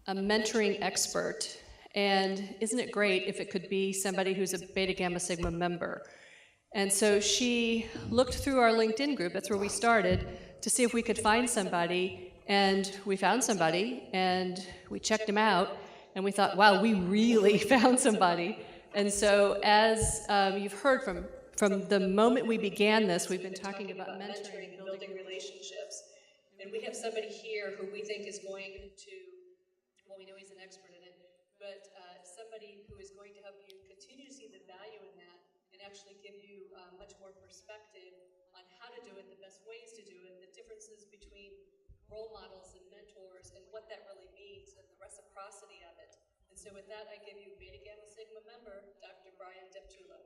a mentoring expert. And isn't it great if it could be somebody who's a Beta Gamma Sigma member? And so she looked through our LinkedIn group, that's where we started, to see if we could find somebody. And we found somebody, and we checked him out, and we thought, wow, we really found somebody. And so as you've heard from the moment we began this, we've been talking about mentoring and building relationships. And we have somebody here who we think is going to, well, we know he's an expert in it, but somebody who is going to help you continue to see the value in that and actually give you much more perspective on how to do it, the best ways to do it, the differences between role models and mentors and what that really means and the reciprocity of it. And so with that, I give you Beta Gamma Sigma member, Dr. Bryan Deptula.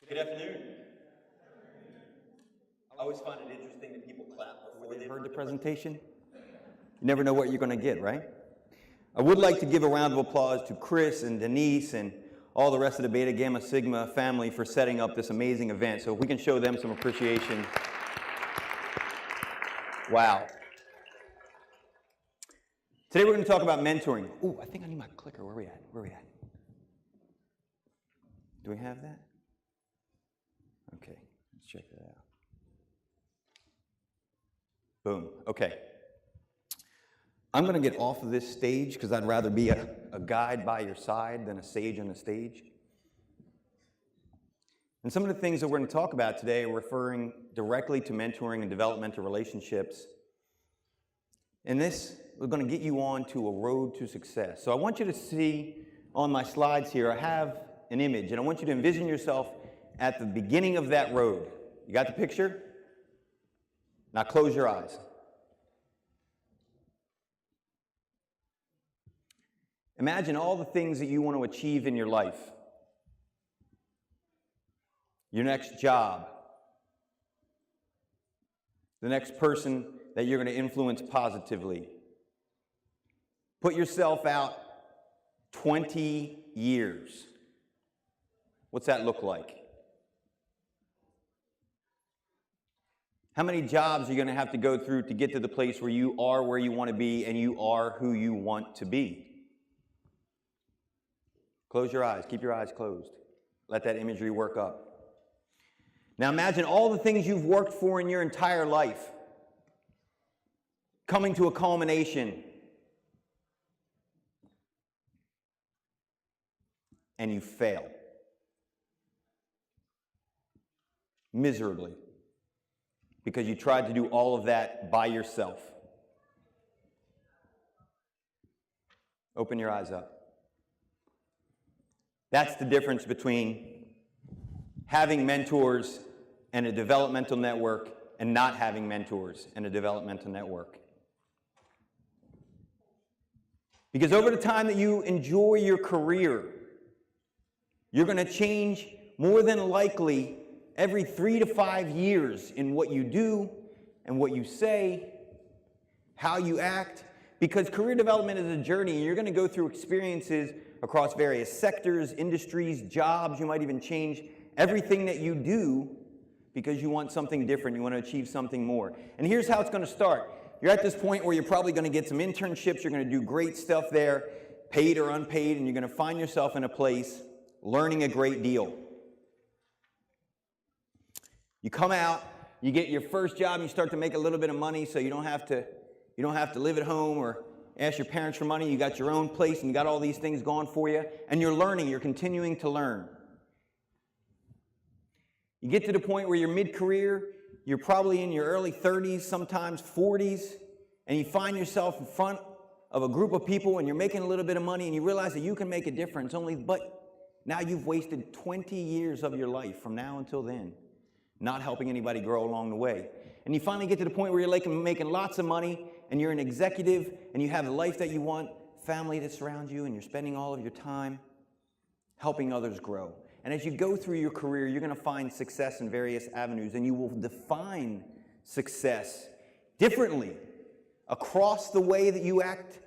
Good afternoon. I always find it interesting that people clap before they've heard the presentation. You never know what you're going to get, right? I would like to give a round of applause to Chris and Denise and all the rest of the Beta Gamma Sigma family for setting up this amazing event. So if we can show them some appreciation. Wow. Today we're going to talk about mentoring. Ooh, I think I need my clicker. Where are we at? Where are we at? Do we have that? Okay, let's check that out. Boom, okay. I'm going to get off of this stage because I'd rather be a guide by your side than a sage on the stage. And some of the things that we're going to talk about today are referring directly to mentoring and developmental relationships. And this, we're going to get you on to a road to success. So I want you to see on my slides here, I have an image, and I want you to envision yourself at the beginning of that road. You got the picture? Now close your eyes. Imagine all the things that you want to achieve in your life. Your next job. The next person that you're going to influence positively. Put yourself out 20 years. What's that look like? How many jobs are you going to have to go through to get to the place where you are where you want to be and you are who you want to be? Close your eyes. Keep your eyes closed. Let that imagery work up. Now imagine all the things you've worked for in your entire life coming to a culmination. And you fail. Miserably. Because you tried to do all of that by yourself. Open your eyes up. That's the difference between having mentors and a developmental network and not having mentors and a developmental network. Because over the time that you enjoy your career, you're going to change more than likely every 3 to 5 years in what you do and what you say, how you act, because career development is a journey and you're going to go through experiences across various sectors, industries, jobs. You might even change everything that you do because you want something different, you want to achieve something more. And here's how it's going to start. You're at this point where you're probably going to get some internships, you're going to do great stuff there, paid or unpaid, and you're going to find yourself in a place learning a great deal. You come out, you get your first job, and you start to make a little bit of money so you don't have to live at home or ask your parents for money. You got your own place and you got all these things going for you, and you're learning, you're continuing to learn. You get to the point where you're mid-career, you're probably in your early 30s, sometimes 40s, and you find yourself in front of a group of people and you're making a little bit of money and you realize that you can make a difference, but now you've wasted 20 years of your life from now until then, not helping anybody grow along the way. And you finally get to the point where you're making lots of money and you're an executive and you have the life that you want, family that surrounds you, and you're spending all of your time helping others grow. And as you go through your career, you're going to find success in various avenues, and you will define success differently across the way that you act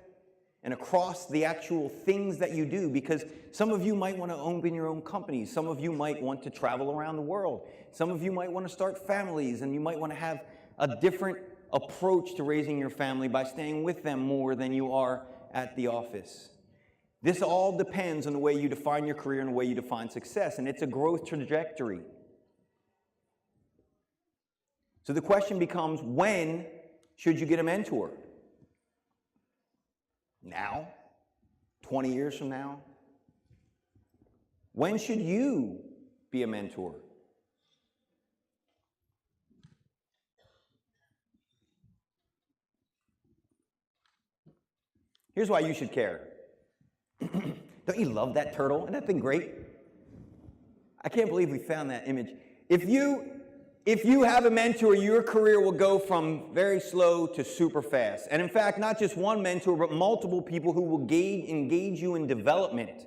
and across the actual things that you do, because some of you might want to open your own companies. Some of you might want to travel around the world. Some of you might want to start families, and you might want to have a different approach to raising your family by staying with them more than you are at the office. This all depends on the way you define your career and the way you define success, and it's a growth trajectory. So the question becomes, when should you get a mentor? Now? 20 years from now? When should you be a mentor? Here's why you should care. Don't you love that turtle? Isn't that thing great? I can't believe we found that image. If you have a mentor, your career will go from very slow to super fast. And in fact, not just one mentor, but multiple people who will engage you in development.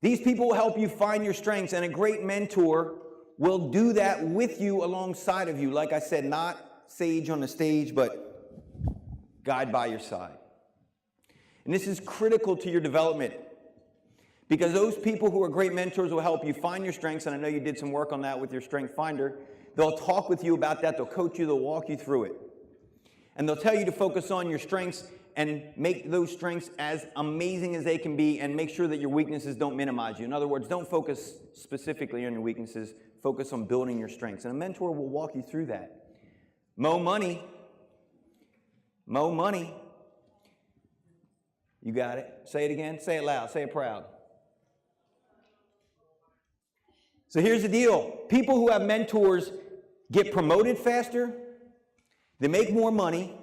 These people will help you find your strengths, and a great mentor will do that with you, alongside of you. Like I said, not sage on the stage, but guide by your side. And this is critical to your development, because those people who are great mentors will help you find your strengths, and I know you did some work on that with your Strength Finder. They'll talk with you about that, they'll coach you, they'll walk you through it. And they'll tell you to focus on your strengths and make those strengths as amazing as they can be, and make sure that your weaknesses don't minimize you. In other words, don't focus specifically on your weaknesses, focus on building your strengths. And a mentor will walk you through that. Mo money. You got it. Say it again. Say it loud. Say it proud. So here's the deal. People who have mentors get promoted faster. They make more money.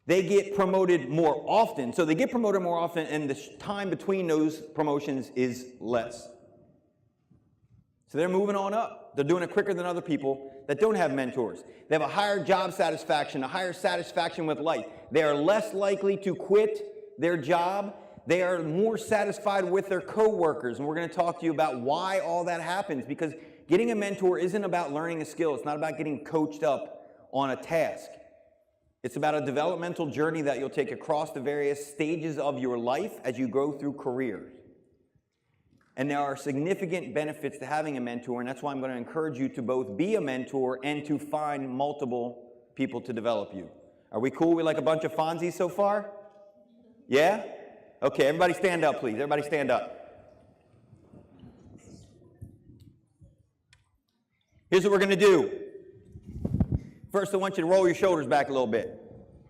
They get promoted more often. So they get promoted more often, and the time between those promotions is less. So they're moving on up. They're doing it quicker than other people that don't have mentors. They have a higher job satisfaction, a higher satisfaction with life. They are less likely to quit their job. They are more satisfied with their coworkers. And we're going to talk to you about why all that happens, because getting a mentor isn't about learning a skill. It's not about getting coached up on a task. It's about a developmental journey that you'll take across the various stages of your life as you go through careers. And there are significant benefits to having a mentor, and that's why I'm going to encourage you to both be a mentor and to find multiple people to develop you. Are we cool? We like a bunch of Fonzies so far? Yeah? Okay, everybody stand up, please. Everybody stand up. Here's what we're going to do. First, I want you to roll your shoulders back a little bit.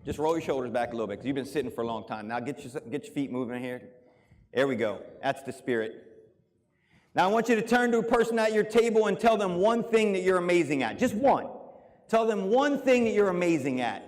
Just roll your shoulders back a little bit, because you've been sitting for a long time. Now get your feet moving here. There we go. That's the spirit. Now I want you to turn to a person at your table and tell them one thing that you're amazing at. Just one. Tell them one thing that you're amazing at.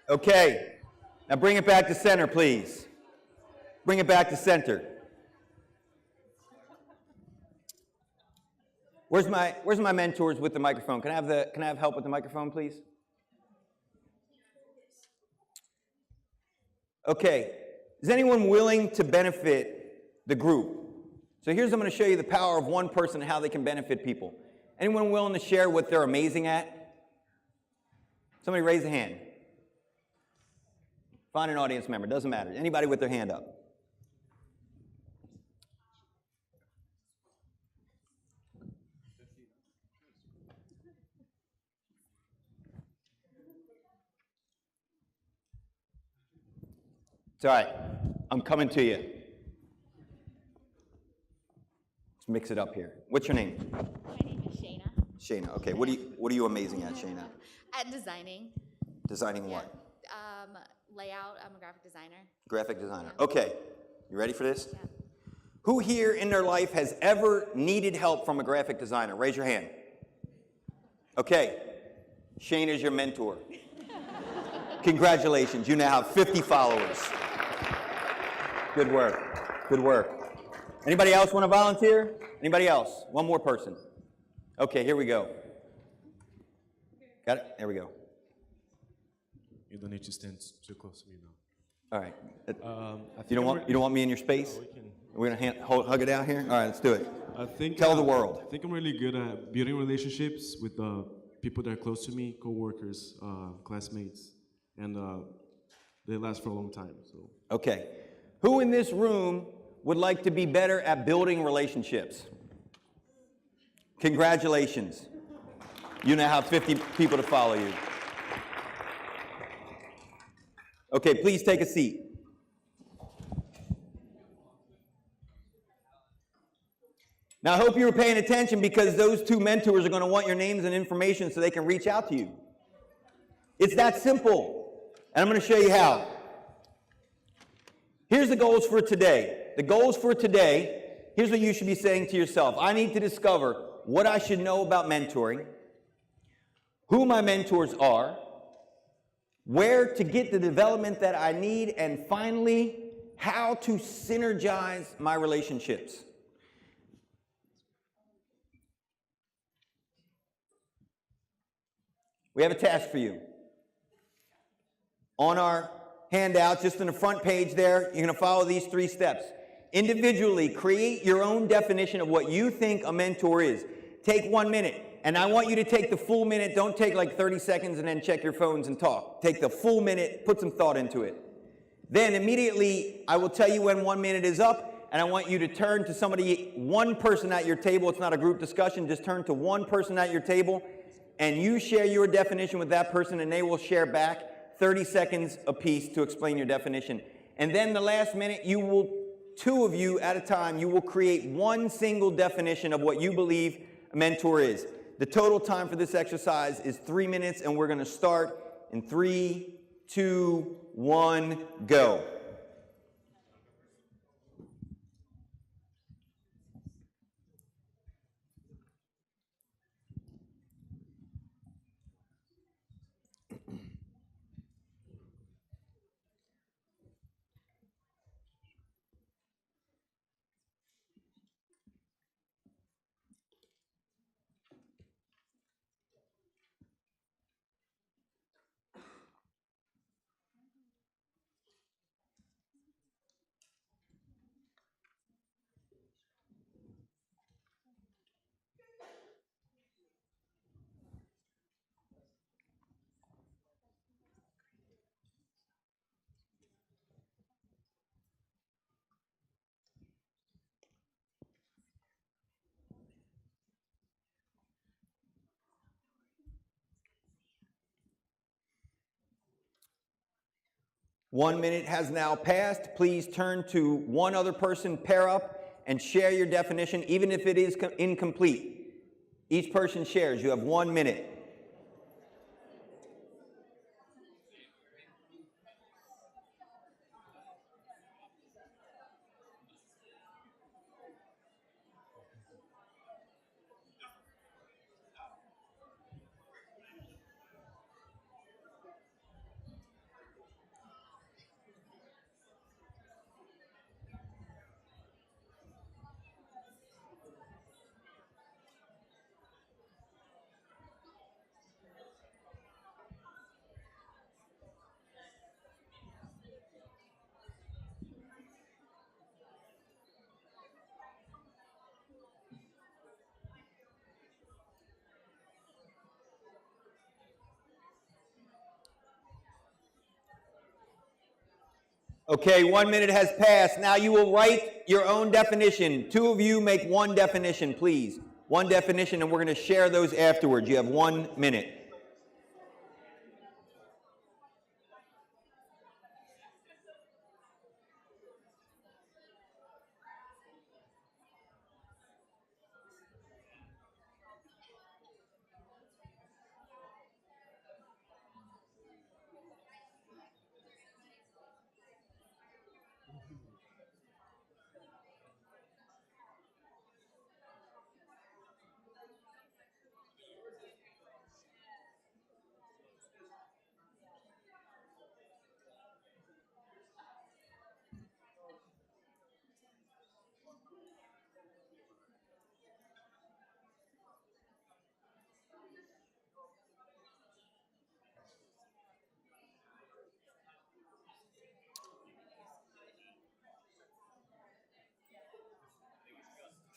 Okay, now bring it back to center, please. Bring it back to center. Where's my mentors with the microphone? Can I have help with the microphone, please? Okay, is anyone willing to benefit the group? So here's, I'm going to show you the power of one person and how they can benefit people. Anyone willing to share what they're amazing at? Somebody raise a hand. Find an audience member, doesn't matter. Anybody with their hand up. It's all right. I'm coming to you. Let's mix it up here. What's your name? My name is Shayna. Shayna. Okay. What are you amazing at, Shayna? At designing. Designing what? Layout. I'm a graphic designer. Graphic designer. Yeah. Okay. You ready for this? Yeah. Who here in their life has ever needed help from a graphic designer? Raise your hand. Okay. Shane is your mentor. Congratulations. You now have 50 followers. Good work. Good work. Anybody else want to volunteer? Anybody else? One more person. Okay, here we go. Got it? There we go. You don't need to stand too close to me now. All right. You don't want me in your space? we can. We're gonna hug it out here. All right, let's do it. I think. Tell the world. I think I'm really good at building relationships with people that are close to me, coworkers, classmates, and they last for a long time. So. Okay. Who in this room would like to be better at building relationships? Congratulations. You now have 50 people to follow you. Okay, please take a seat. Now, I hope you were paying attention because those two mentors are going to want your names and information so they can reach out to you. It's that simple. And I'm going to show you how. Here's the goals for today. The goals for today, here's what you should be saying to yourself. I need to discover what I should know about mentoring, who my mentors are, where to get the development that I need, and finally, how to synergize my relationships. We have a task for you. On our handout, just in the front page there, you're going to follow these 3 steps. Individually, create your own definition of what you think a mentor is. Take 1 minute, and I want you to take the full minute. Don't take like 30 seconds and then check your phones and talk. Take the full minute, put some thought into it. Then immediately, I will tell you when 1 minute is up, and I want you to turn to somebody, one person at your table. It's not a group discussion. Just turn to one person at your table, and you share your definition with that person, and they will share back 30 seconds apiece to explain your definition. And then the last minute, 2 of you at a time, you will create one single definition of what you believe a mentor is. The total time for this exercise is 3 minutes, and we're going to start in 3, 2, 1, go. One minute has now passed. Please turn to one other person, pair up, and share your definition, even if it is incomplete. Each person shares. You have 1 minute. Okay, 1 minute has passed. Now you will write your own definition. 2 of you make one definition, please. One definition, and we're going to share those afterwards. You have 1 minute.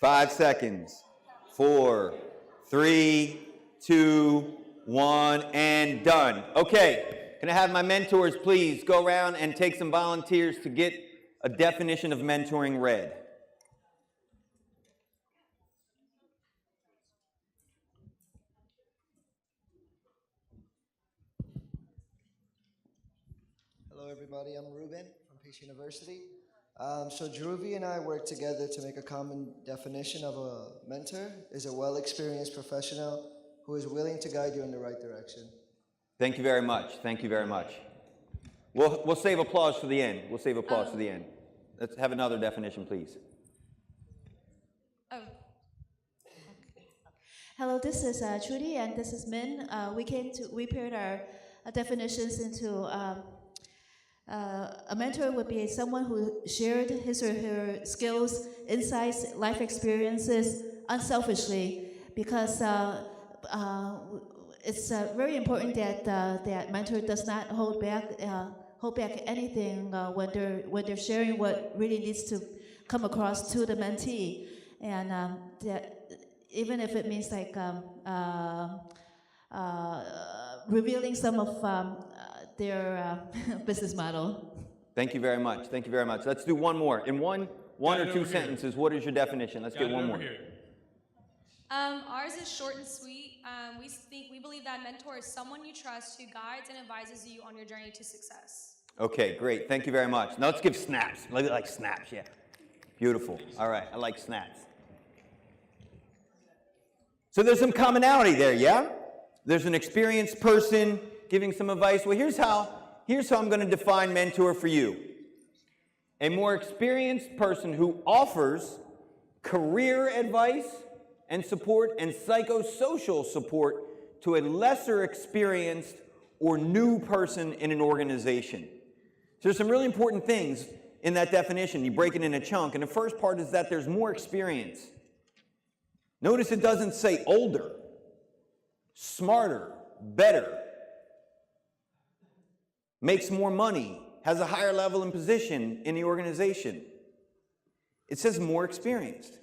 5 seconds. 4, 3, 2, 1, and done. Okay, can I have my mentors please go around and take some volunteers to get a definition of mentoring read? Hello, everybody. I'm Ruben from Pace University. So Dhruvi and I work together to make a common definition of a mentor is a well-experienced professional who is willing to guide you in the right direction. Thank you very much. Thank you very much. We'll save applause for the end. We'll save applause for the end. Let's have another definition, please. Oh. Hello, this is Trudy and this is Min. We paired our definitions into a mentor would be someone who shared his or her skills, insights, life experiences unselfishly, because it's very important that that mentor does not hold back anything when they're sharing what really needs to come across to the mentee, and that even if it means like revealing some of their business model. Thank you very much. Thank you very much. Let's do one more. In one or two sentences, what is your definition? Let's get one more. Ours is short and sweet. We believe that mentor is someone you trust who guides and advises you on your journey to success. Okay, great. Thank you very much. Now let's give snaps. Like snaps, yeah. Beautiful. All right, I like snaps. So there's some commonality there, yeah? There's an experienced person giving some advice. Well, here's how I'm going to define mentor for you. A more experienced person who offers career advice and support and psychosocial support to a lesser experienced or new person in an organization. So there's some really important things in that definition. You break it in a chunk, and the first part is that there's more experience. Notice it doesn't say older, smarter, better, makes more money, has a higher level and position in the organization. It says more experienced.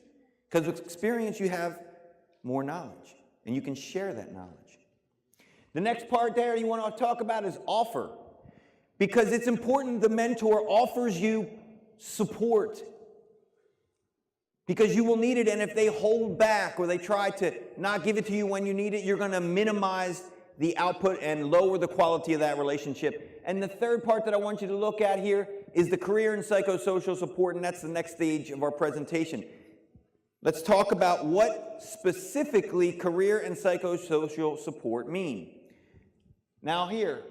Because with experience, you have more knowledge, and you can share that knowledge. The next part there you want to talk about is offer. Because it's important the mentor offers you support. Because you will need it, and if they hold back or they try to not give it to you when you need it, you're going to minimize the output and lower the quality of that relationship. And the third part that I want you to look at here is the career and psychosocial support, and that's the next stage of our presentation. Let's talk about what specifically career and psychosocial support mean. Now here,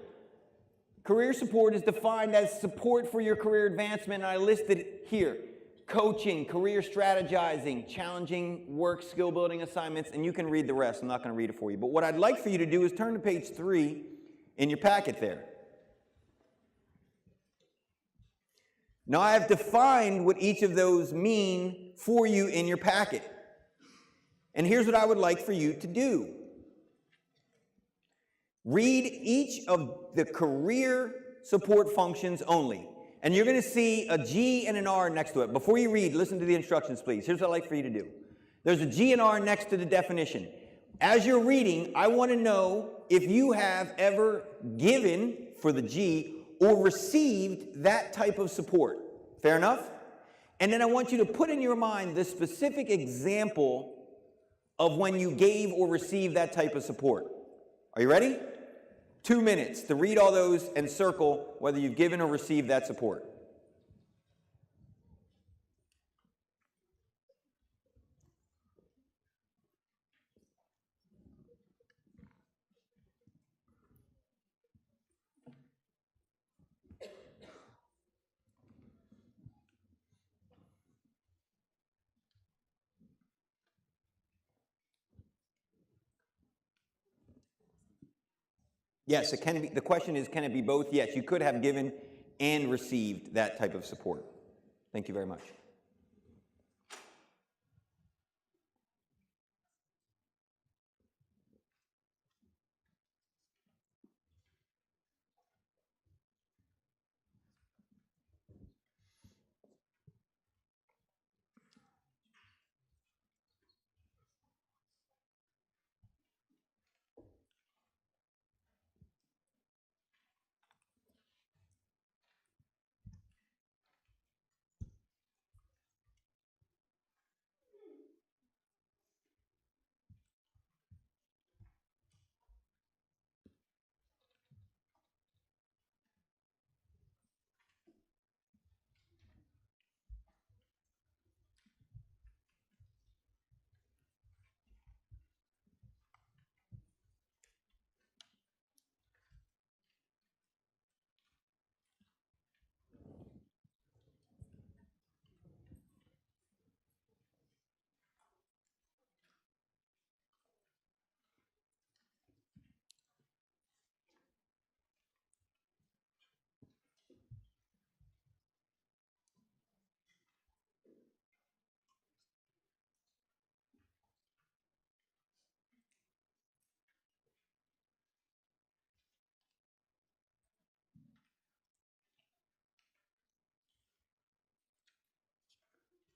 career support is defined as support for your career advancement, and I listed it here. Coaching, career strategizing, challenging work, skill building assignments, and you can read the rest. I'm not going to read it for you. But what I'd like for you to do is turn to page 3 in your packet there. Now I have defined what each of those mean for you in your packet. And here's what I would like for you to do. Read each of the career support functions only. And you're going to see a G and an R next to it. Before you read, listen to the instructions, please. Here's what I'd like for you to do. There's a G and R next to the definition. As you're reading, I want to know if you have ever given, for the G, or received that type of support. Fair enough? And then I want you to put in your mind the specific example of when you gave or received that type of support. Are you ready? 2 minutes to read all those and circle whether you've given or received that support. Yes, it can be. The question is, can it be both? Yes, you could have given and received that type of support. Thank you very much.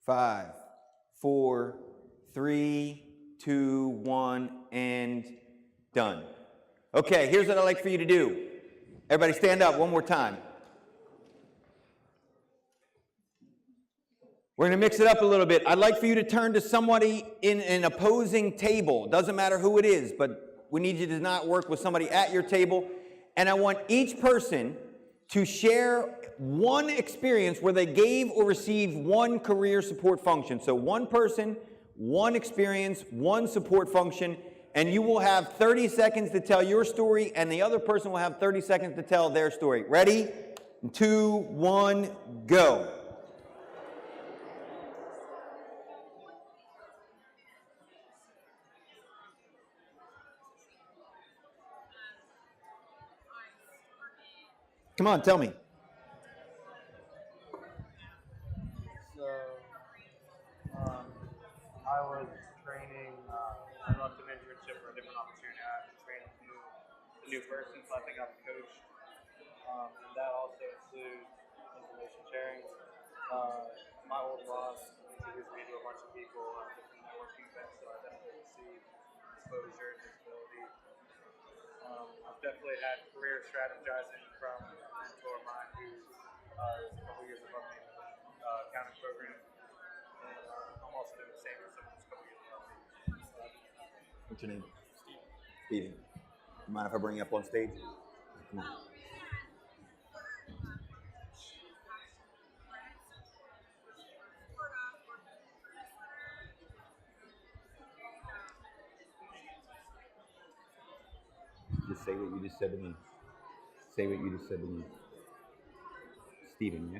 5, 4, 3, 2, 1, and done. Okay, here's what I'd like for you to do. Everybody stand up one more time. We're going to mix it up a little bit. I'd like for you to turn to somebody in an opposing table. Doesn't matter who it is, but we need you to not work with somebody at your table. And I want each person to share one experience where they gave or received one career support function. So one person, one experience, one support function, and you will have 30 seconds to tell your story, and the other person will have 30 seconds to tell their story. Ready? 2, 1, go. Come on, tell me. So, I was training, I left an internship for a different opportunity. I had to train a new person, so I think I'm a coach. And that also includes information sharing. My old boss introduced me to a bunch of people at different networking events, so I definitely received exposure and visibility. I've definitely had career strategizing from a mentor of mine who is a couple years above me in the accounting program. And I'm also doing the same for someone who's a couple years above me. What's your name? Steven. You mind if I bring you up on stage? Come on. Just say what you just said to me. Say what you just said to me. Steven, yeah?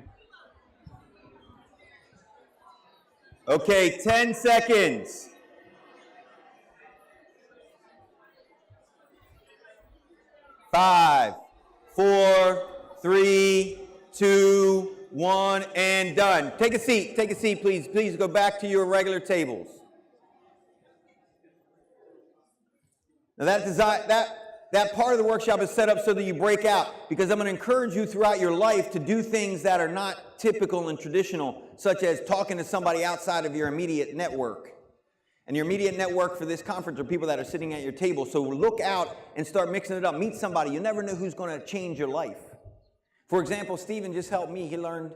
Okay, 10 seconds. 5, 4, 3, 2, 1, and done. Take a seat. Take a seat, please. Please go back to your regular tables. Now that part of the workshop is set up so that you break out, because I'm going to encourage you throughout your life to do things that are not typical and traditional, such as talking to somebody outside of your immediate network. And your immediate network for this conference are people that are sitting at your table. So look out and start mixing it up. Meet somebody. You never know who's going to change your life. For example, Stephen just helped me. He learned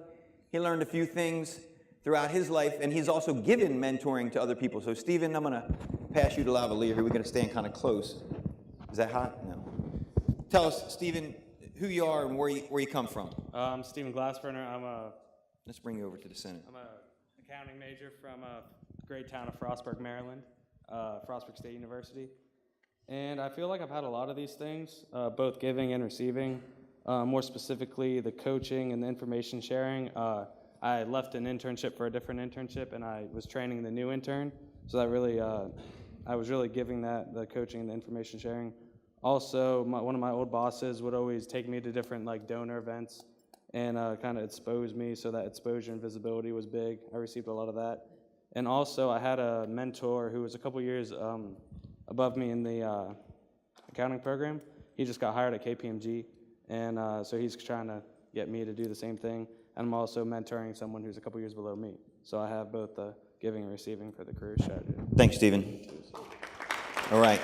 a few things throughout his life, and he's also given mentoring to other people. So Stephen, I'm going to pass you the lavalier here. We're going to stand kind of close. Is that hot? No. Tell us, Stephen, who you are and where you come from. I'm Stephen Glassburner. Let's bring you over to the center. I'm an accounting major from a great town of Frostburg, Maryland, Frostburg State University. And I feel like I've had a lot of these things, both giving and receiving. More specifically, the coaching and the information sharing. I left an internship for a different internship, and I was training the new intern. So that really, I was really giving the coaching and the information sharing. Also, one of my old bosses would always take me to different donor events and kind of expose me, so that exposure and visibility was big. I received a lot of that. And also, I had a mentor who was a couple years above me in the accounting program. He just got hired at KPMG, and so he's trying to get me to do the same thing. And I'm also mentoring someone who's a couple years below me. So I have both the giving and receiving for the career strategy. Thanks, Stephen. All right.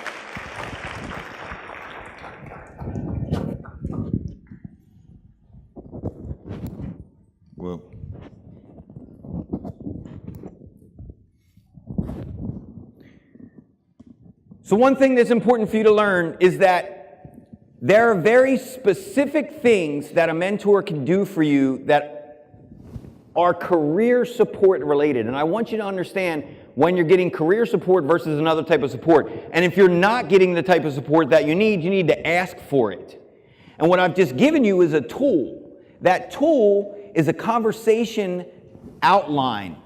Whoa. So one thing that's important for you to learn is that there are very specific things that a mentor can do for you that are career support related. And I want you to understand when you're getting career support versus another type of support. And if you're not getting the type of support that you need to ask for it. And what I've just given you is a tool. That tool is a conversation outline.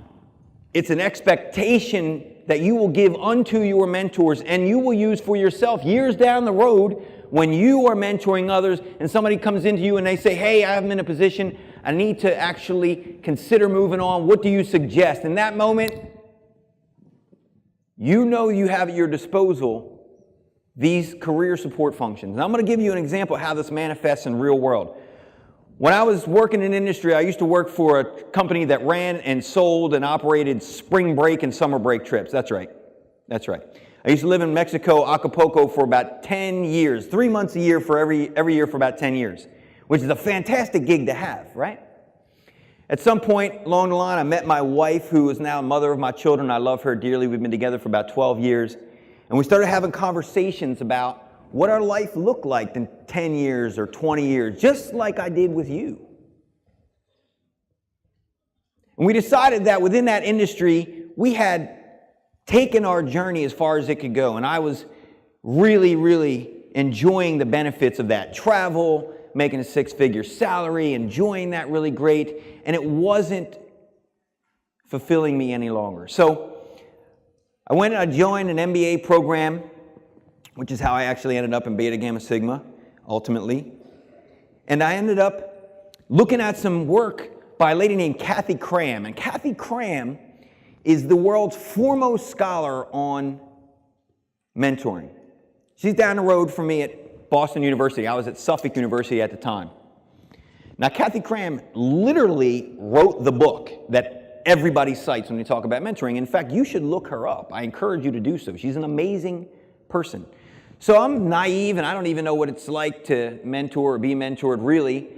It's an expectation that you will give unto your mentors and you will use for yourself years down the road when you are mentoring others and somebody comes into you and they say, hey, I'm in a position, I need to actually consider moving on. What do you suggest? In that moment, you know you have at your disposal these career support functions. And I'm going to give you an example of how this manifests in real world. When I was working in industry, I used to work for a company that ran and sold and operated spring break and summer break trips. That's right. That's right. I used to live in Mexico, Acapulco, for about 10 years, 3 months a year for every year for about 10 years, which is a fantastic gig to have, right? At some point along the line, I met my wife, who is now mother of my children. I love her dearly. We've been together for about 12 years. And we started having conversations about what our life looked like in 10 years or 20 years, just like I did with you. And we decided that within that industry, we had taken our journey as far as it could go. And I was really, really enjoying the benefits of that. Travel, making a six-figure salary, enjoying that really great. And it wasn't fulfilling me any longer. So I went and I joined an MBA program, which is how I actually ended up in Beta Gamma Sigma, ultimately. And I ended up looking at some work by a lady named Kathy Cram. And Kathy Cram is the world's foremost scholar on mentoring. She's down the road from me at Boston University. I was at Suffolk University at the time. Now, Kathy Cram literally wrote the book that everybody cites when they talk about mentoring. In fact, you should look her up. I encourage you to do so. She's an amazing person. So I'm naive, and I don't even know what it's like to mentor or be mentored, really.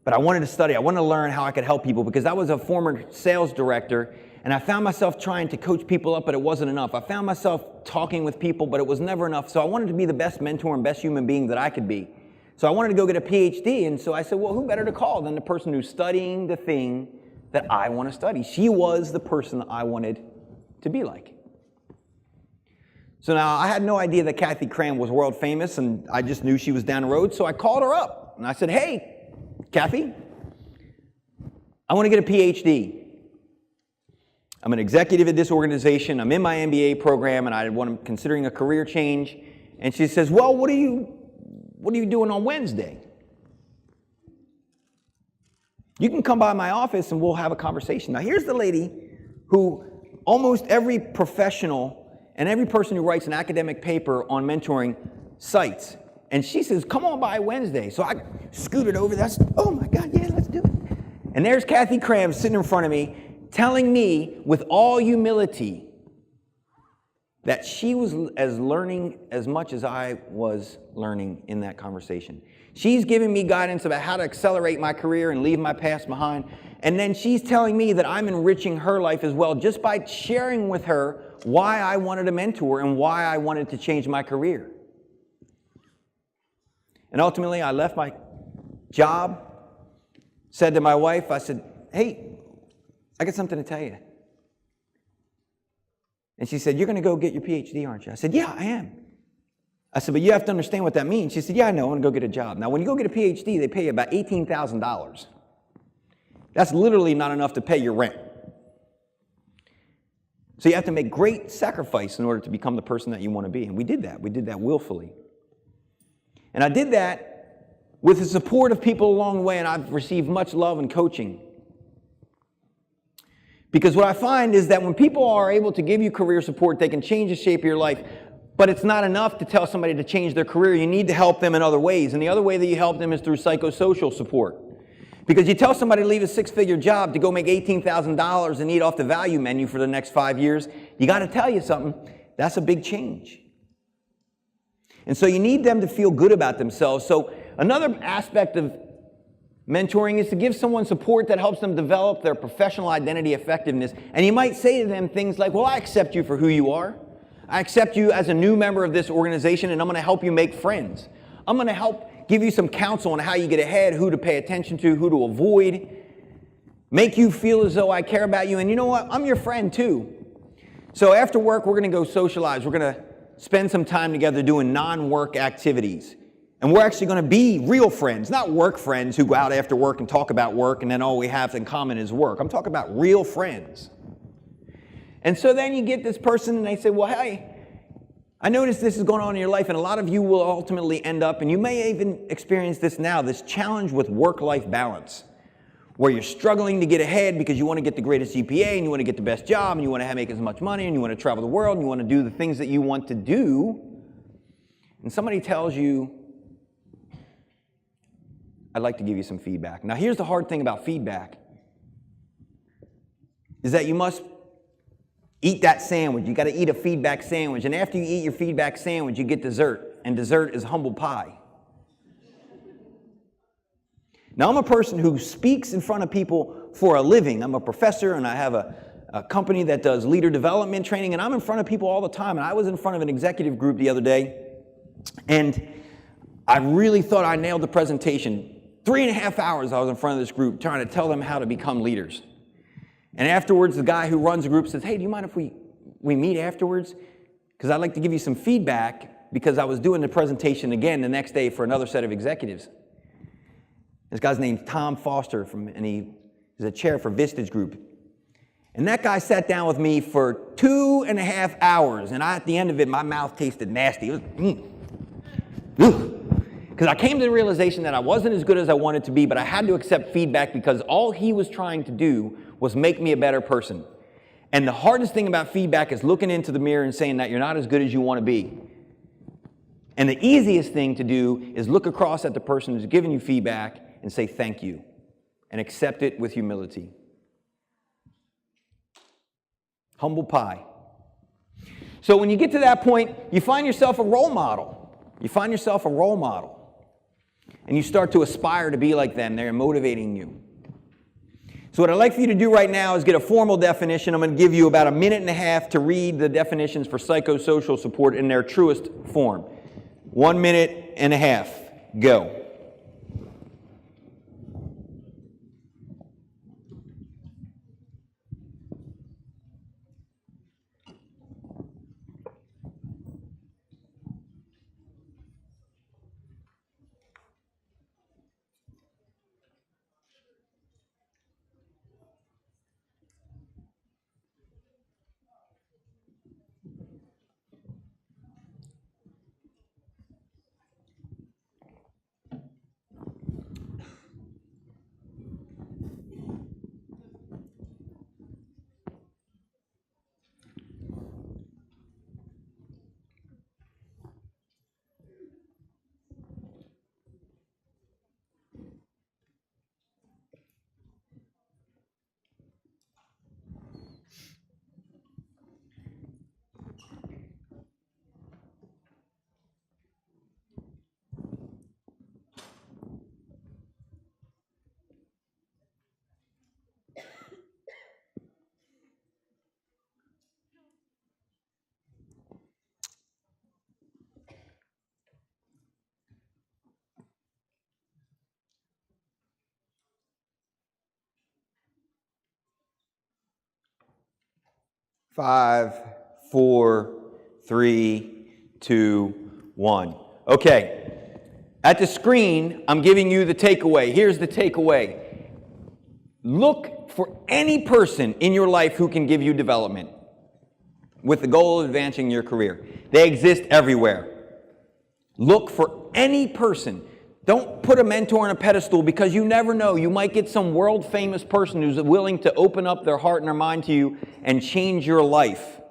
But I wanted to study. I wanted to learn how I could help people, because I was a former sales director, and I found myself trying to coach people up, but it wasn't enough. I found myself talking with people, but it was never enough. So I wanted to be the best mentor and best human being that I could be. So I wanted to go get a PhD, and so I said, well, who better to call than the person who's studying the thing that I want to study? She was the person that I wanted to be like. So now I had no idea that Kathy Cram was world famous, and I just knew she was down the road, so I called her up, and I said, hey, Kathy, I want to get a PhD. I'm an executive at this organization. I'm in my MBA program, and I'm considering a career change. And she says, well, what are you doing on Wednesday? You can come by my office, and we'll have a conversation. Now, here's the lady who almost every professional and every person who writes an academic paper on mentoring cites. And she says, come on by Wednesday. So I scooted over there. Oh my God, yeah, let's do it. And there's Kathy Cram sitting in front of me, telling me with all humility that she was learning as much as I was learning in that conversation. She's giving me guidance about how to accelerate my career and leave my past behind. And then she's telling me that I'm enriching her life as well, just by sharing with her why I wanted a mentor and why I wanted to change my career. And ultimately, I left my job, said to my wife, I said, hey, I got something to tell you. And she said, you're going to go get your PhD, aren't you? I said, yeah, I am. I said, but you have to understand what that means. She said, yeah, I know, I'm going to go get a job. Now, when you go get a PhD, they pay you about $18,000. That's literally not enough to pay your rent. So you have to make great sacrifice in order to become the person that you want to be. And we did that. We did that willfully. And I did that with the support of people along the way, and I've received much love and coaching. Because what I find is that when people are able to give you career support, they can change the shape of your life. But it's not enough to tell somebody to change their career. You need to help them in other ways. And the other way that you help them is through psychosocial support. Because you tell somebody to leave a six-figure job to go make $18,000 and eat off the value menu for the next 5 years, you got to tell you something. That's a big change. And so you need them to feel good about themselves. So another aspect of mentoring is to give someone support that helps them develop their professional identity effectiveness. And you might say to them things like, well, I accept you for who you are. I accept you as a new member of this organization, and I'm going to help you make friends. I'm going to help give you some counsel on how you get ahead, who to pay attention to, who to avoid, make you feel as though I care about you. And you know what? I'm your friend too. So after work, we're going to go socialize. We're going to spend some time together doing non-work activities. And we're actually going to be real friends, not work friends who go out after work and talk about work and then all we have in common is work. I'm talking about real friends. And so then you get this person and they say, well, hey, I noticed this is going on in your life, and a lot of you will ultimately end up, and you may even experience this now, this challenge with work-life balance, where you're struggling to get ahead because you want to get the greatest GPA, and you want to get the best job, and you want to make as much money, and you want to travel the world, and you want to do the things that you want to do, and somebody tells you, I'd like to give you some feedback. Now, here's the hard thing about feedback, is that you must eat that sandwich. You got to eat a feedback sandwich. And after you eat your feedback sandwich, you get dessert. And dessert is humble pie. Now, I'm a person who speaks in front of people for a living. I'm a professor, and I have a company that does leader development training, and I'm in front of people all the time. And I was in front of an executive group the other day, and I really thought I nailed the presentation. 3.5 hours I was in front of this group trying to tell them how to become leaders. And afterwards, the guy who runs the group says, hey, do you mind if we meet afterwards? Because I'd like to give you some feedback, because I was doing the presentation again the next day for another set of executives. This guy's name's Tom Foster, and he's a chair for Vistage Group. And that guy sat down with me for 2.5 hours, and at the end of it, my mouth tasted nasty. It was, because I came to the realization that I wasn't as good as I wanted to be, but I had to accept feedback because all he was trying to do was make me a better person. And the hardest thing about feedback is looking into the mirror and saying that you're not as good as you want to be. And the easiest thing to do is look across at the person who's giving you feedback and say thank you, and accept it with humility. Humble pie. So when you get to that point, you find yourself a role model. You find yourself a role model. And you start to aspire to be like them. They're motivating you. So what I'd like for you to do right now is get a formal definition. I'm going to give you about 1.5 minutes to read the definitions for psychosocial support in their truest form. 1.5 minutes. Go. Five, 4, 3, 2, 1. Okay. At the screen, I'm giving you the takeaway. Here's the takeaway. Look for any person in your life who can give you development with the goal of advancing your career. They exist everywhere. Look for any person. Don't put a mentor on a pedestal, because you never know. You might get some world-famous person who's willing to open up their heart and their mind to you and change your life.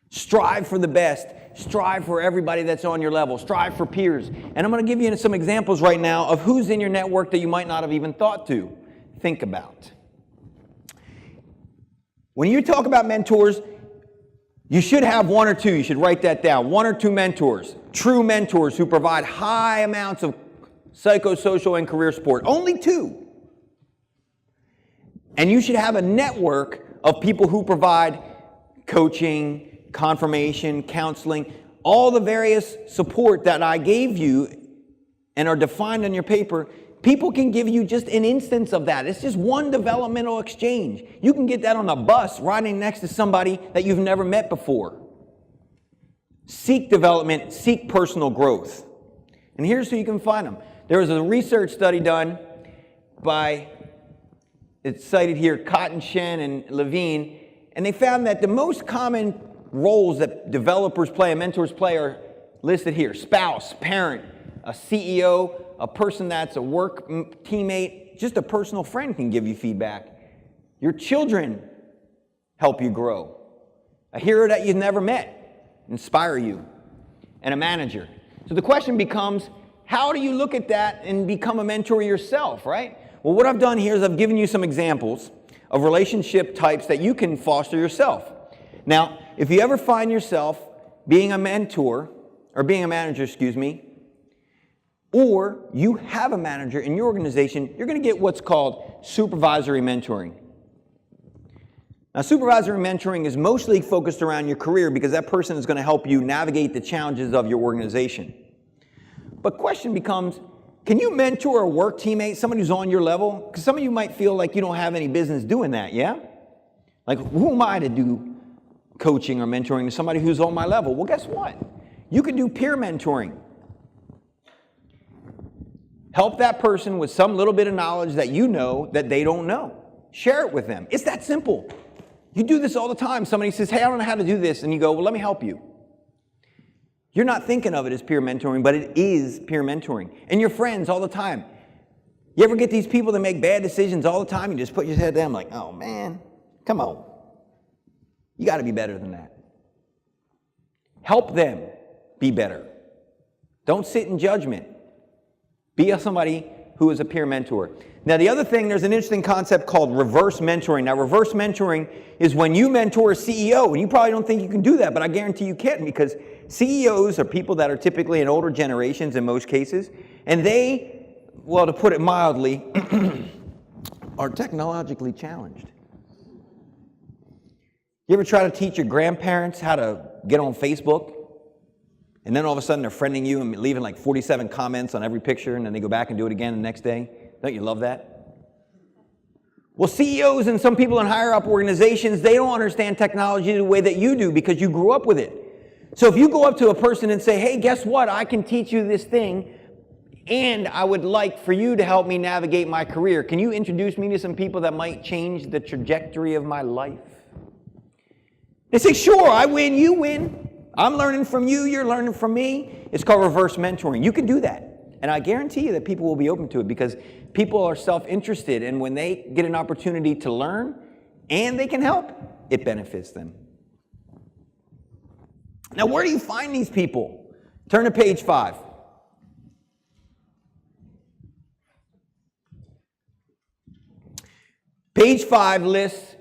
Strive for the best. Strive for everybody that's on your level. Strive for peers. And I'm going to give you some examples right now of who's in your network that you might not have even thought to think about. When you talk about mentors, you should have 1 or 2. You should write that down. 1 or 2 mentors. True mentors who provide high amounts of psychosocial and career support. Only 2. And you should have a network of people who provide coaching, confirmation, counseling, all the various support that I gave you and are defined on your paper. People can give you just an instance of that. It's just one developmental exchange. You can get that on a bus riding next to somebody that you've never met before. Seek development, seek personal growth. And here's who you can find them. There was a research study done by, it's cited here, Cotton, Shen, and Levine, and they found that the most common roles that developers play and mentors play are listed here. Spouse, parent, a CEO, a person that's a work teammate, just a personal friend can give you feedback. Your children help you grow. A hero that you've never met, inspire you, and a manager. So the question becomes, how do you look at that and become a mentor yourself, right? Well, what I've done here is I've given you some examples of relationship types that you can foster yourself. Now, if you ever find yourself being a mentor, or being a manager, excuse me, or you have a manager in your organization, you're going to get what's called supervisory mentoring. Now, supervisory mentoring is mostly focused around your career because that person is going to help you navigate the challenges of your organization. But question becomes, can you mentor a work teammate, somebody who's on your level? Because some of you might feel like you don't have any business doing that, yeah? Like, who am I to do coaching or mentoring to somebody who's on my level? Well, guess what? You can do peer mentoring. Help that person with some little bit of knowledge that you know that they don't know. Share it with them. It's that simple. You do this all the time. Somebody says, hey, I don't know how to do this. And you go, well, let me help you. You're not thinking of it as peer mentoring, but it is peer mentoring. And your friends all the time. You ever get these people that make bad decisions all the time? You just put your head down like, oh, man, come on. You got to be better than that. Help them be better. Don't sit in judgment. Be somebody who is a peer mentor. Now, the other thing, there's an interesting concept called reverse mentoring. Now, reverse mentoring is when you mentor a CEO, and you probably don't think you can do that, but I guarantee you can, because CEOs are people that are typically in older generations in most cases, and they, well, to put it mildly, are technologically challenged. You ever try to teach your grandparents how to get on Facebook? And then all of a sudden they're friending you and leaving like 47 comments on every picture, and then they go back and do it again the next day. Don't you love that? Well, CEOs and some people in higher up organizations, they don't understand technology the way that you do because you grew up with it. So if you go up to a person and say, hey, guess what? I can teach you this thing, and I would like for you to help me navigate my career. Can you introduce me to some people that might change the trajectory of my life? They say, sure, I win, you win. I'm learning from you, you're learning from me. It's called reverse mentoring. You can do that. And I guarantee you that people will be open to it because people are self-interested, and when they get an opportunity to learn and they can help, it benefits them. Now, where do you find these people? Turn to page 5. Page 5 lists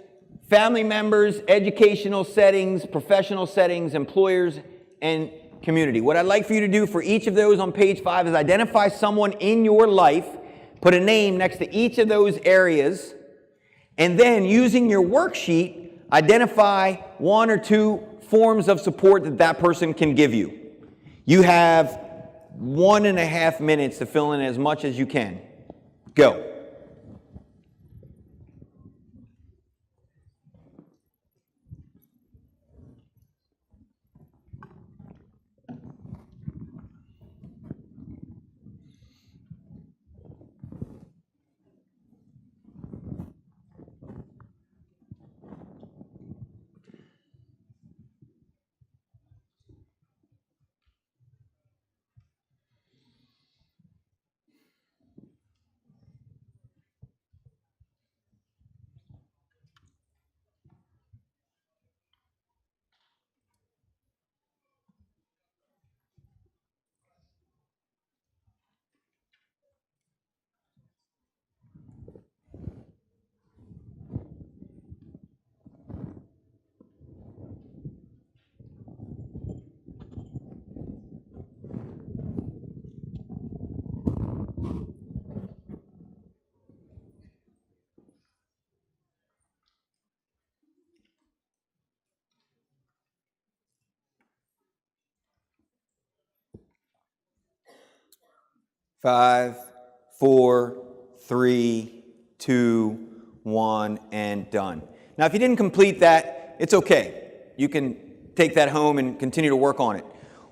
family members, educational settings, professional settings, employers, and community. What I'd like for you to do for each of those on page 5 is identify someone in your life, put a name next to each of those areas, and then using your worksheet, identify 1 or 2 forms of support that that person can give you. You have 1.5 minutes to fill in as much as you can. Go. Five, 4, 3, 2, 1, and done. Now, if you didn't complete that, it's okay. You can take that home and continue to work on it.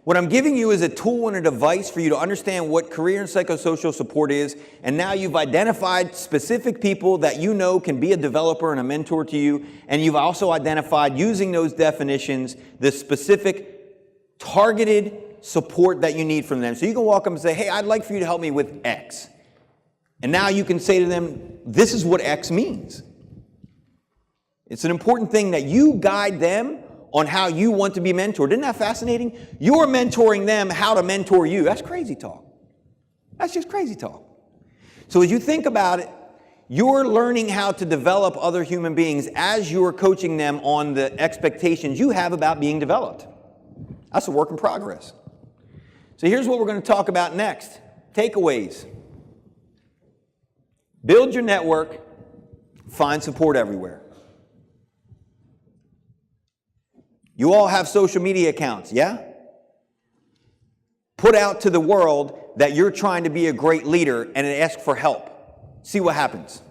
What I'm giving you is a tool and a device for you to understand what career and psychosocial support is, and now you've identified specific people that you know can be a developer and a mentor to you, and you've also identified, using those definitions, the specific targeted support that you need from them. So you can walk up and say, hey, I'd like for you to help me with X. And now you can say to them, this is what X means. It's an important thing that you guide them on how you want to be mentored. Isn't that fascinating? You're mentoring them how to mentor you. That's crazy talk. That's just crazy talk. So as you think about it, you're learning how to develop other human beings as you're coaching them on the expectations you have about being developed. That's a work in progress. So here's what we're going to talk about next. Takeaways. Build your network. Find support everywhere. You all have social media accounts, yeah? Put out to the world that you're trying to be a great leader and ask for help. See what happens.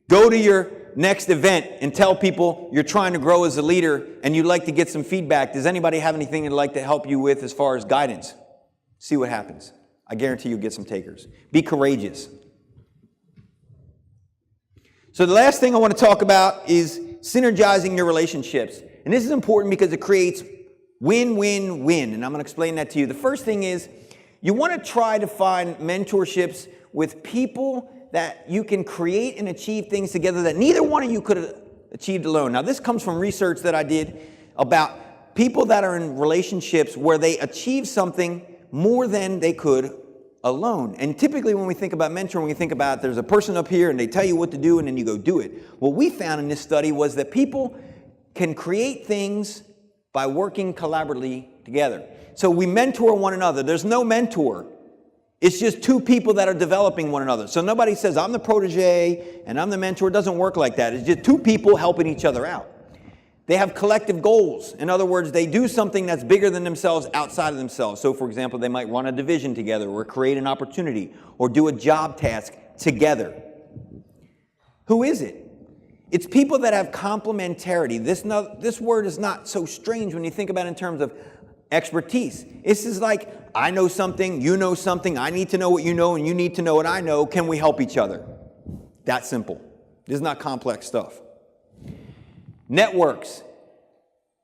Go to your next event and tell people you're trying to grow as a leader and you'd like to get some feedback. Does anybody have anything they'd like to help you with as far as guidance? See what happens. I guarantee you'll get some takers. Be courageous. So the last thing I want to talk about is synergizing your relationships. And this is important because it creates win-win-win. And I'm going to explain that to you. The first thing is you want to try to find mentorships with people that you can create and achieve things together that neither one of you could have achieved alone. Now, this comes from research that I did about people that are in relationships where they achieve something more than they could alone. And typically when we think about mentoring, we think about there's a person up here and they tell you what to do and then you go do it. What we found in this study was that people can create things by working collaboratively together. So we mentor one another. There's no mentor. It's just two people that are developing one another. So nobody says, I'm the protege and I'm the mentor. It doesn't work like that. It's just two people helping each other out. They have collective goals. In other words, they do something that's bigger than themselves outside of themselves. So for example, they might run a division together or create an opportunity or do a job task together. Who is it? It's people that have complementarity. This word is not so strange when you think about it in terms of expertise. This is like, I know something, you know something, I need to know what you know, and you need to know what I know. Can we help each other? That simple. This is not complex stuff. Networks.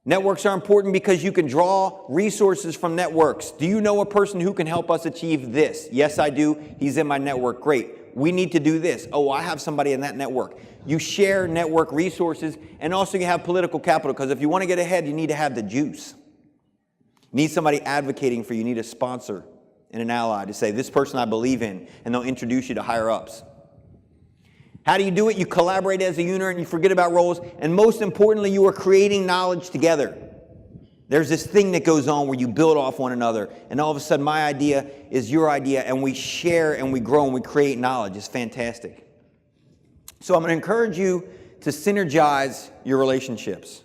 Networks are important because you can draw resources from networks. Do you know a person who can help us achieve this? Yes, I do. He's in my network. Great. We need to do this. Oh, I have somebody in that network. You share network resources, and also you have political capital, because if you want to get ahead, you need to have the juice. You need somebody advocating for you. You need a sponsor and an ally to say, this person I believe in, and they'll introduce you to higher ups. How do you do it? You collaborate as a unit and you forget about roles, and most importantly, you are creating knowledge together. There's this thing that goes on where you build off one another, and all of a sudden my idea is your idea, and we share and we grow and we create knowledge. It's fantastic. So I'm going to encourage you to synergize your relationships.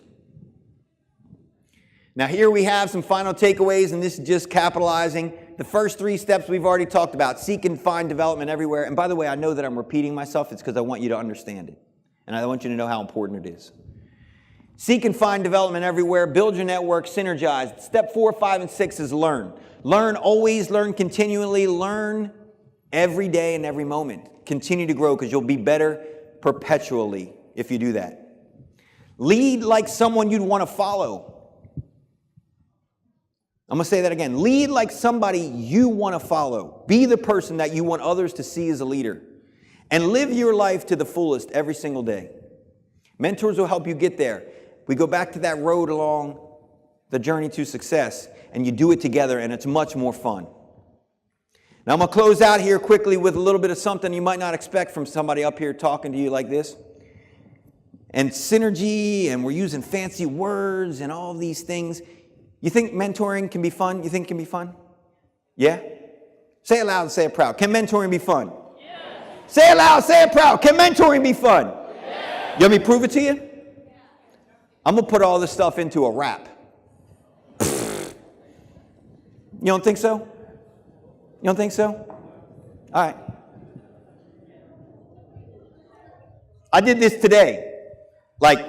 Now here we have some final takeaways, and this is just capitalizing. The first 3 steps we've already talked about. Seek and find development everywhere. And by the way, I know that I'm repeating myself. It's because I want you to understand it. And I want you to know how important it is. Seek and find development everywhere. Build your network. Synergize. Step 4, 5, and 6 is learn. Learn always. Learn continually. Learn every day and every moment. Continue to grow because you'll be better perpetually if you do that. Lead like someone you'd want to follow. I'm going to say that again. Lead like somebody you want to follow. Be the person that you want others to see as a leader. And live your life to the fullest every single day. Mentors will help you get there. We go back to that road along the journey to success, and you do it together, and it's much more fun. Now I'm going to close out here quickly with a little bit of something you might not expect from somebody up here talking to you like this. And synergy, and we're using fancy words and all these things. You think mentoring can be fun? You think it can be fun? Yeah? Say it loud and say it proud. Can mentoring be fun? Yeah. Say it loud, say it proud. Can mentoring be fun? Yeah. You want me to prove it to you? Yeah. I'm going to put all this stuff into a rap. You don't think so? You don't think so? All right. I did this today, like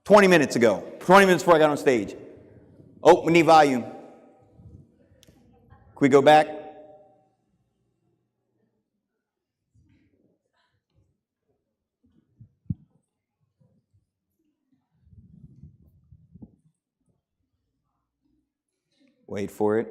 20 minutes ago, 20 minutes before I got on stage. Oh, we need volume. Can we go back? Wait for it.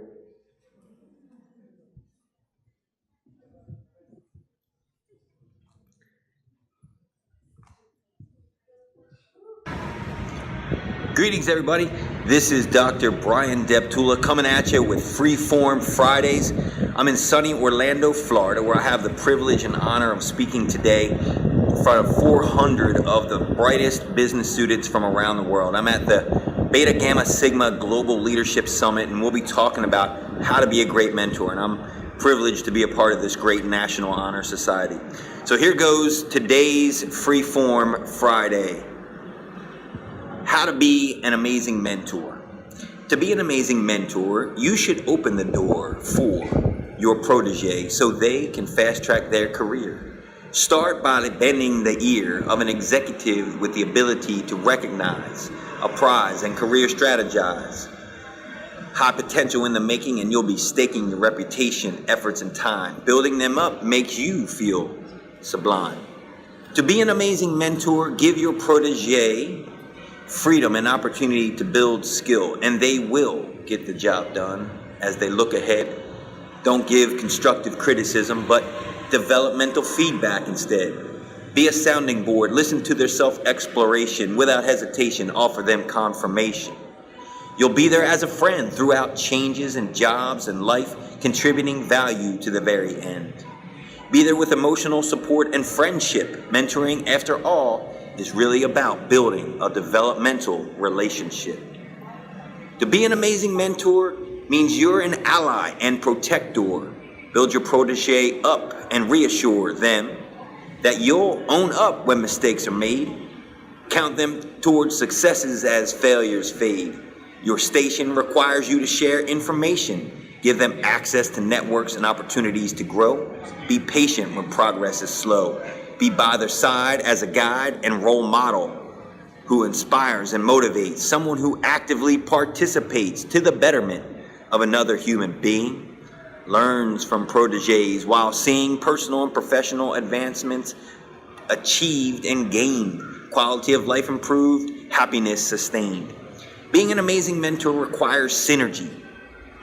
Greetings, everybody. This is Dr. Bryan Deptula coming at you with Freeform Fridays. I'm in sunny Orlando, Florida, where I have the privilege and honor of speaking today in front of 400 of the brightest business students from around the world. I'm at the Beta Gamma Sigma Global Leadership Summit, and we'll be talking about how to be a great mentor. And I'm privileged to be a part of this great National Honor Society. So here goes today's Freeform Friday. How to be an amazing mentor. To be an amazing mentor, you should open the door for your protege so they can fast track their career. Start by bending the ear of an executive with the ability to recognize, apprise, and career strategize. High potential in the making, and you'll be staking your reputation, efforts, and time. Building them up makes you feel sublime. To be an amazing mentor, give your protege freedom and opportunity to build skill, and they will get the job done as they look ahead. Don't give constructive criticism, but developmental feedback instead. Be a sounding board. Listen to their self-exploration. Without hesitation, offer them confirmation. You'll be there as a friend throughout changes in jobs and life, contributing value to the very end. Be there with emotional support and friendship. Mentoring, after all, is really about building a developmental relationship. To be an amazing mentor means you're an ally and protector. Build your protege up and reassure them that you'll own up when mistakes are made. Count them towards successes as failures fade. Your station requires you to share information. Give them access to networks and opportunities to grow. Be patient when progress is slow. Be by their side as a guide and role model who inspires and motivates, someone who actively participates to the betterment of another human being, learns from proteges while seeing personal and professional advancements achieved and gained, quality of life improved, happiness sustained. Being an amazing mentor requires synergy.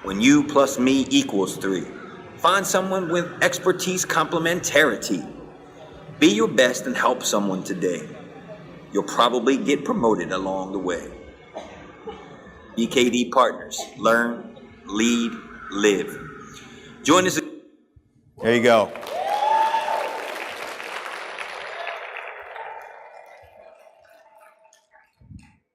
When you plus me equals 3. Find someone with expertise complementarity. Be your best and help someone today. You'll probably get promoted along the way. BKD Partners. Learn, lead, live. Join us. There you go.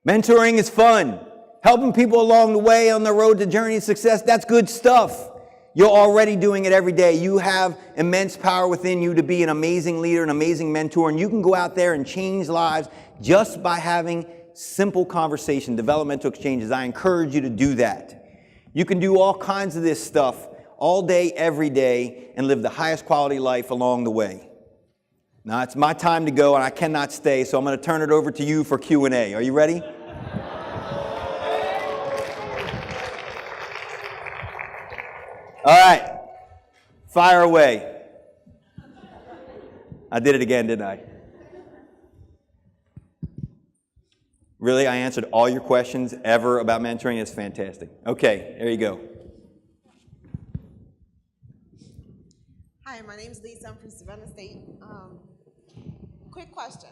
Mentoring is fun. Helping people along the way on the road to journey of success, that's good stuff. You're already doing it every day. You have immense power within you to be an amazing leader, an amazing mentor, and you can go out there and change lives just by having simple conversation, developmental exchanges. I encourage you to do that. You can do all kinds of this stuff all day, every day, and live the highest quality life along the way. Now, it's my time to go, and I cannot stay, so I'm going to turn it over to you for Q&A. Are you ready? All right, fire away. I did it again, didn't I? Really, I answered all your questions ever about mentoring. It's fantastic. Okay, there you go. Hi, my name is Lisa. I'm from Savannah State. Quick question.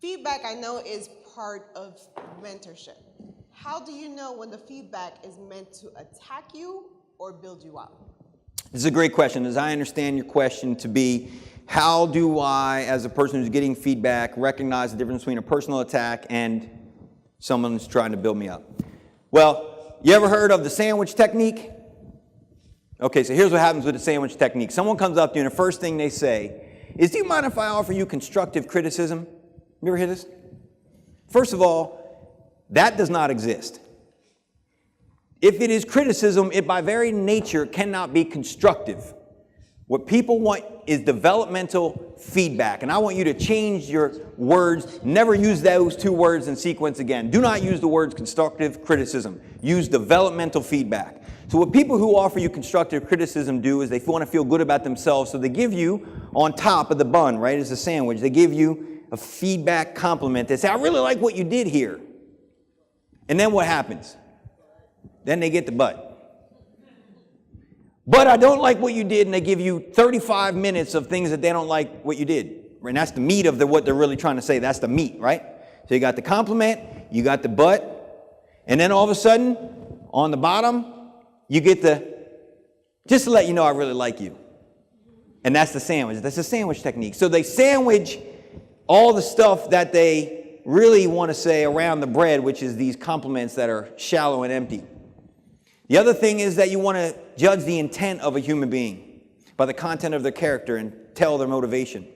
Feedback, I know, is part of mentorship. How do you know when the feedback is meant to attack you or build you up? This is a great question. As I understand your question to be, how do I, as a person who's getting feedback, recognize the difference between a personal attack and someone who's trying to build me up? Well, you ever heard of the sandwich technique? Okay, so here's what happens with the sandwich technique. Someone comes up to you and the first thing they say is, do you mind if I offer you constructive criticism? You ever hear this? First of all, that does not exist. If it is criticism, it by very nature cannot be constructive. What people want is developmental feedback. And I want you to change your words. Never use those 2 words in sequence again. Do not use the words constructive criticism. Use developmental feedback. So what people who offer you constructive criticism do is they want to feel good about themselves. So they give you on top of the bun, right, as a sandwich, they give you a feedback compliment. They say, I really like what you did here. And then what happens? Then they get the butt. But I don't like what you did, and they give you 35 minutes of things that they don't like what you did. And that's the meat of what they're really trying to say. That's the meat, right? So you got the compliment, you got the butt, And then all of a sudden, on the bottom, you get just to let you know I really like you. And that's the sandwich. That's the sandwich technique. So they sandwich all the stuff that they really want to say around the bread, which is these compliments that are shallow and empty. The other thing is that you want to judge the intent of a human being by the content of their character and tell their motivation.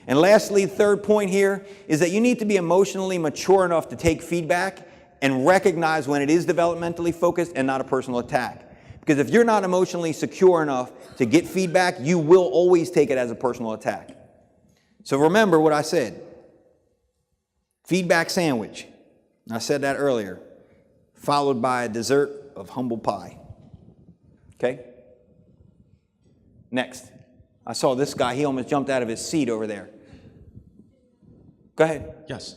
And lastly, third point here is that you need to be emotionally mature enough to take feedback and recognize when it is developmentally focused and not a personal attack. Because if you're not emotionally secure enough to get feedback, you will always take it as a personal attack. So remember what I said. Feedback sandwich. I said that earlier. Followed by a dessert of humble pie. Okay? Next. I saw this guy. He almost jumped out of his seat over there. Go ahead. Yes.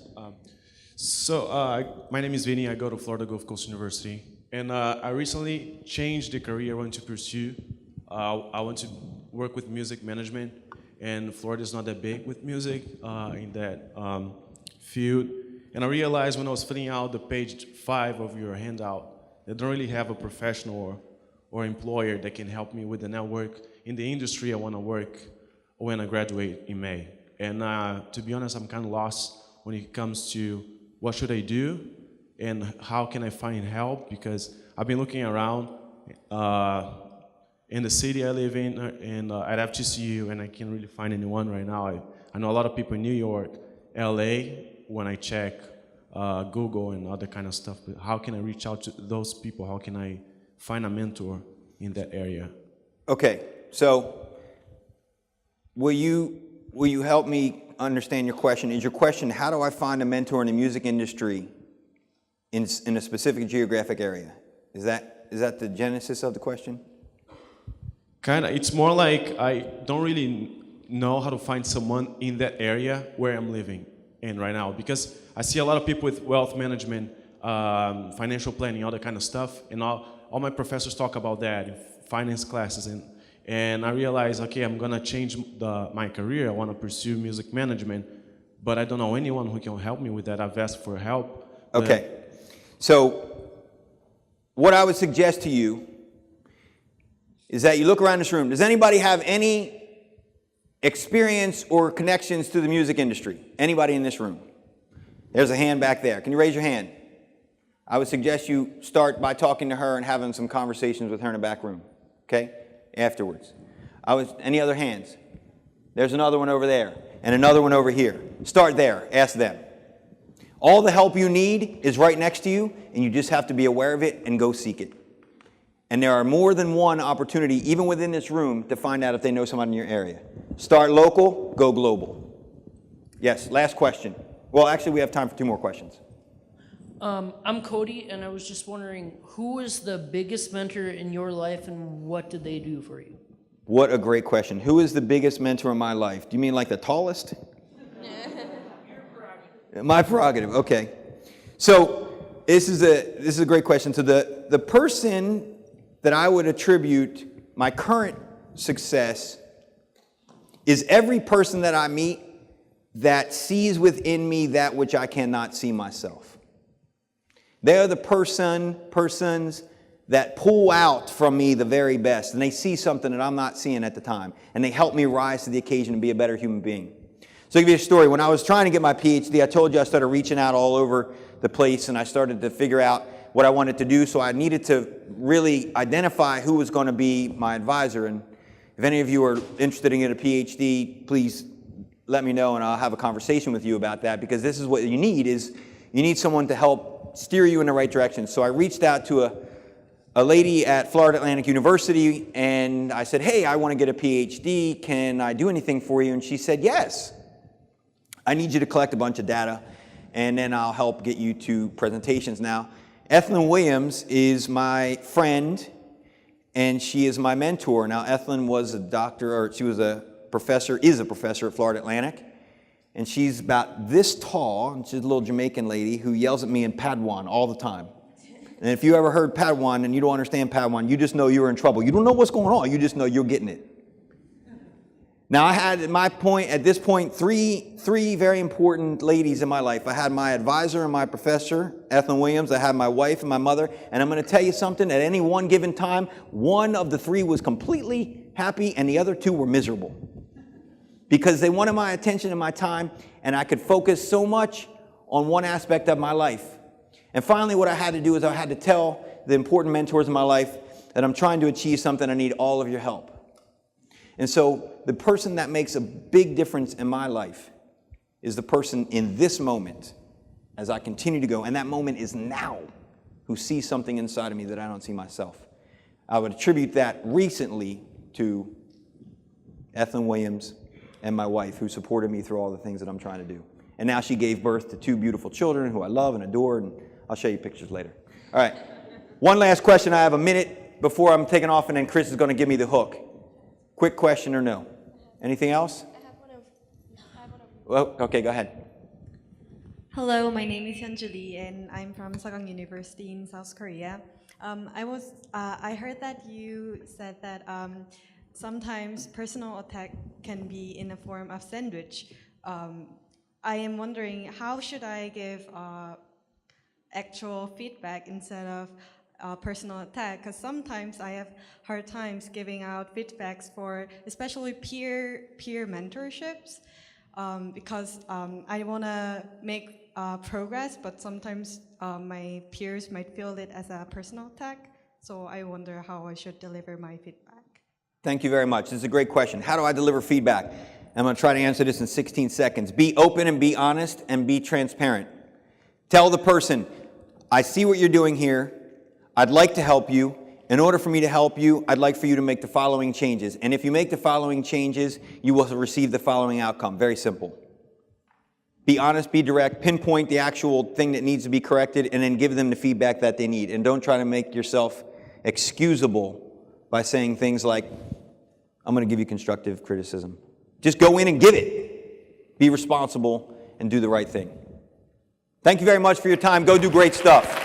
My name is Vinny. I go to Florida Gulf Coast University. And I recently changed the career I want to pursue. I want to work with music management. And Florida is not that big with music in that field. And I realized when I was filling out the page 5 of your handout, they don't really have a professional or employer that can help me with the network in the industry I want to work when I graduate in May. And to be honest, I'm kind of lost when it comes to what should I do and how can I find help, because I've been looking around in the city I live in and at FGCU, and I can't really find anyone right now. I know a lot of people in New York, LA, when I check Google and other kind of stuff, but how can I reach out to those people? How can I find a mentor in that area? Okay, so will you help me understand your question? Is your question, how do I find a mentor in the music industry in a specific geographic area? Is that the genesis of the question? Kind of. It's more like I don't really know how to find someone in that area where I'm living in right now, because I see a lot of people with wealth management, financial planning, all that kind of stuff, and all my professors talk about that in finance classes, and I realized, okay, I'm gonna change my career. I want to pursue music management, but I don't know anyone who can help me with that. I've asked for help. Okay, so what I would suggest to you is that you look around this room. Does anybody have any experience or connections to the music industry? Anybody in this room? There's a hand back there. Can you raise your hand? I would suggest you start by talking to her and having some conversations with her in the back room, okay? Afterwards. Any other hands? There's another one over there and another one over here. Start there. Ask them. All the help you need is right next to you, and you just have to be aware of it and go seek it. And there are more than one opportunity, even within this room, to find out if they know someone in your area. Start local, go global. Yes, last question. Well, actually, we have time for 2 more questions. I'm Cody, and I was just wondering, who is the biggest mentor in your life, and what did they do for you? What a great question. Who is the biggest mentor in my life? Do you mean like the tallest? My prerogative, okay. So this is a great question. So the person that I would attribute my current success is every person that I meet that sees within me that which I cannot see myself. They are the persons that pull out from me the very best, and they see something that I'm not seeing at the time, and they help me rise to the occasion and be a better human being. So I'll give you a story. When I was trying to get my PhD, I told you I started reaching out all over the place, and I started to figure out what I wanted to do, so I needed to really identify who was going to be my advisor. And if any of you are interested in getting a PhD, please let me know, and I'll have a conversation with you about that, because this is what you need, is you need someone to help steer you in the right direction. So I reached out to a lady at Florida Atlantic University, and I said, hey, I want to get a PhD. Can I do anything for you? And she said, yes. I need you to collect a bunch of data, and then I'll help get you to presentations. Now, Ethlyn Williams is my friend, and she is my mentor. Now, Ethlyn was is a professor at Florida Atlantic. And she's about this tall, and she's a little Jamaican lady who yells at me in Padawan all the time. And if you ever heard Padawan and you don't understand Padawan, you just know you're in trouble. You don't know what's going on, you just know you're getting it. Now, I had at this point, three very important ladies in my life. I had my advisor and my professor, Ethelyn Williams. I had my wife and my mother. And I'm going to tell you something, at any one given time, one of the three was completely happy and the other two were miserable. Because they wanted my attention and my time, and I could focus so much on one aspect of my life. And finally, what I had to do is I had to tell the important mentors in my life that I'm trying to achieve something, I need all of your help. And so the person that makes a big difference in my life is the person in this moment as I continue to go, and that moment is now, who sees something inside of me that I don't see myself. I would attribute that recently to Ethelyn Williams and my wife, who supported me through all the things that I'm trying to do. And now she gave birth to 2 beautiful children who I love and adore, and I'll show you pictures later. All right, one last question. I have a minute before I'm taking off, and then Chris is going to give me the hook. Quick question or no? Anything else? I have one of. Well, okay, go ahead. Hello, my name is Hyunjuli, and I'm from Sagang University in South Korea. I heard that you said that sometimes personal attack can be in the form of sandwich. I am wondering, how should I give actual feedback instead of personal attack? Because sometimes I have hard times giving out feedbacks for especially peer mentorships, because I want to make progress, but sometimes my peers might feel it as a personal attack. So I wonder how I should deliver my feedback. Thank you very much. This is a great question. How do I deliver feedback? I'm going to try to answer this in 16 seconds. Be open and be honest and be transparent. Tell the person, I see what you're doing here. I'd like to help you. In order for me to help you, I'd like for you to make the following changes. And if you make the following changes, you will receive the following outcome. Very simple. Be honest, be direct, pinpoint the actual thing that needs to be corrected, and then give them the feedback that they need. And don't try to make yourself excusable by saying things like, I'm going to give you constructive criticism. Just go in and give it. Be responsible and do the right thing. Thank you very much for your time. Go do great stuff.